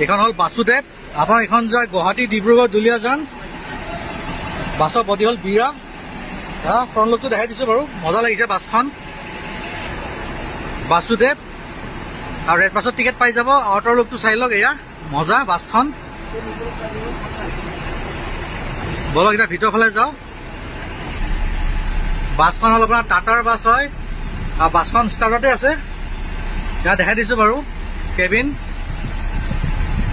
এখন হল বাসুদেৱ আপোনাৰ এখন যায় গুৱাহাটী ডিব্ৰুগড় দুলিয়াজান বাছৰ বডি হল বিৰা ফ্ৰণ্ট লুকটো দেখাই দিছো বাৰু মজা লাগিছে বাছখন বাসুদেৱ আৰু ৰেড বাছত টিকেট পাই যাব আউটাৰ লুকটো চাই লওক এয়া মজা বাছখন বলক এতিয়া ভিতৰ ফালে যাওঁ বাছখন হল আপোনাৰ টাটাৰ বাছ হয় আৰু বাছখন ষ্টাৰ্টতে আছে এতিয়া দেখাই দিছো বাৰু কেবিন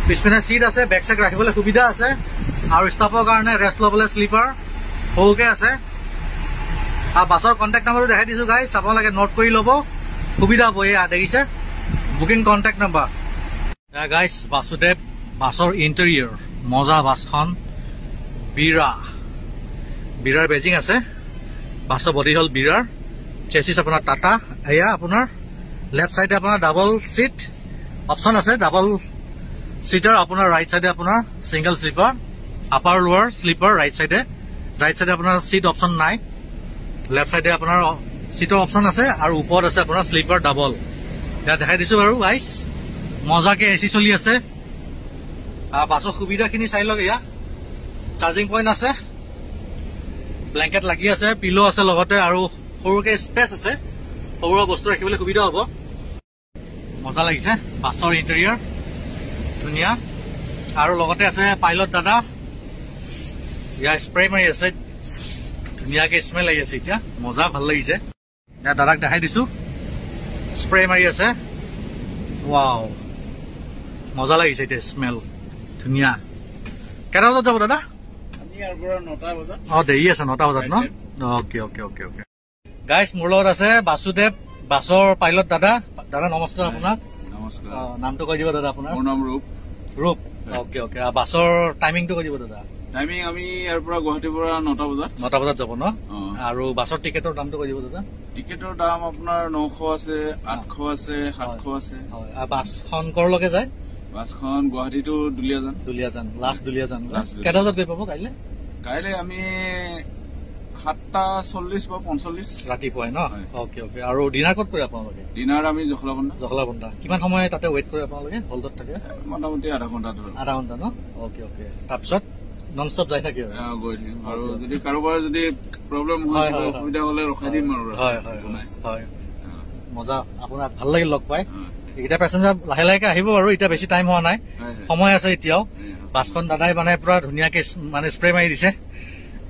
পিছপিনে সিট আছে বেক চেক ৰাখিবলৈ সুবিধা আছে আৰু ষ্টাফৰ কাৰণে ৰেষ্ট ল'বলৈ স্লিপাৰ সৰুকে আছে আৰু বাছৰ কণ্টেক্ট নাম্বাৰটো দেখাই দিছো গাইজ আপোনালোকে নোট কৰি ল'ব সুবিধা হ'ব এয়া দেখিছে booking contact number guys Basudev বাছৰ ইণ্টেৰিয়ৰ মজা বাছখন বিৰাৰ বেজিং আছে বাছৰ বডি হল বিৰাৰ চেচিছ আপোনাৰ টাটা এয়া আপোনাৰ লেফ্ট চাইডে আপোনাৰ ডাবল চিট অপশ্যন আছে ডাবল চিটাৰ আপোনাৰ ৰাইট চাইডে আপোনাৰ সিংগল স্লিপাৰ আপাৰ লোৱাৰ স্লিপাৰ ৰাইট চাইডে আপোনাৰ চিট অপশ্যন নাই লেফ্ট চাইডে আপোনাৰ চিটৰ অপশ্যন আছে আৰু ওপৰত আছে আপোনাৰ স্লিপাৰ ডাবল ইয়াত দেখাই দিছো বাৰু গাইজ মজাকে এচি চলি আছে বাছৰ সুবিধাখিনি চাই লওক এয়া চাৰ্জিং পইণ্ট আছে ব্লেংকেট লাগি আছে পিলো আছে লগতে আৰু সৰুকে স্পেচ আছে সৰু বস্তু ৰাখিবলৈ সুবিধা হ'ব মজা লাগিছে বাছৰ ইণ্টেৰিয়ৰ ধুনীয়া আৰু লগতে আছে পাইলট দাদা ইয়াৰ স্প্ৰে মাৰি আছে ধুনীয়াকে স্মেল আহি আছে এতিয়া মজা ভাল লাগিছে ইয়াত দাদাক দেখাই দিছো স্প্ৰে মাৰি আছে ৱাও মজা লাগিছে এতিয়া স্মেল ধুনীয়া কেইটা বজাত যাব দাদা দেৰি আছে 9টা বজাত ন অকে গাইজ মোৰ লগত আছে বাসুদেৱ বাছৰ পাইলট দাদা নমস্কাৰ আপোনাক নামটো কৈ দিব দাদা আপোনাৰ মোৰ নাম ৰূপ অকে বাছৰ টাইমিংটো কৈ দিব দাদা টাইমিং আমি ইয়াৰ পৰা গুৱাহাটীৰ পৰা 9টা বজাত যাব ন আৰু বাছৰ টিকেটৰ দামটো কৈ দিব দাদা টিকেটৰ দাম আপোনাৰ 900 আছে 800 আছে 700 আছে বাছখন কৰলৈকে যায় বাছখন গুৱাহাটী টু দুলিয়াজান লাষ্ট দুলিয়াজান কেইটা বজাত গৈ পাব কাইলে আমি 7:40 বা 45 ৰাতিপুৱাই ন অকে আৰু ডিনাৰ ক'ত কৰে আপোনালোকে ডিনাৰ আমি জখলাবন্ধা কিমান সময় তাতে ৱেইট কৰে আপোনালোকে হল্ডত থাকে মোটামুটি আধা ঘণ্টা ন অকে তাৰপিছত নন ষ্টপ যাই থাকে গৈ থাকিম আৰু যদি কাৰোবাৰ যদি প্ৰব্লেম হয় অসুবিধা হলে ৰখাই দিম আৰু হয় মজা আপোনাক ভাল লাগিল লগ পাই এইকেইটা পেচেঞ্জাৰ লাহে লাহেকে আহিব আৰু এতিয়া বেছি টাইম হোৱা নাই সময় আছে এতিয়াও বাছখন দাদাই মানে পুৰা ধুনীয়াকে মানে স্প্ৰে মাৰি দিছে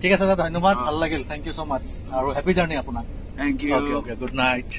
ঠিক আছে দাদা ধন্যবাদ ভাল লাগিল থেংক ইউ ছ' মাছ আৰু হেপী জাৰ্ণি আপোনাক থেংক ইউ গুড নাইট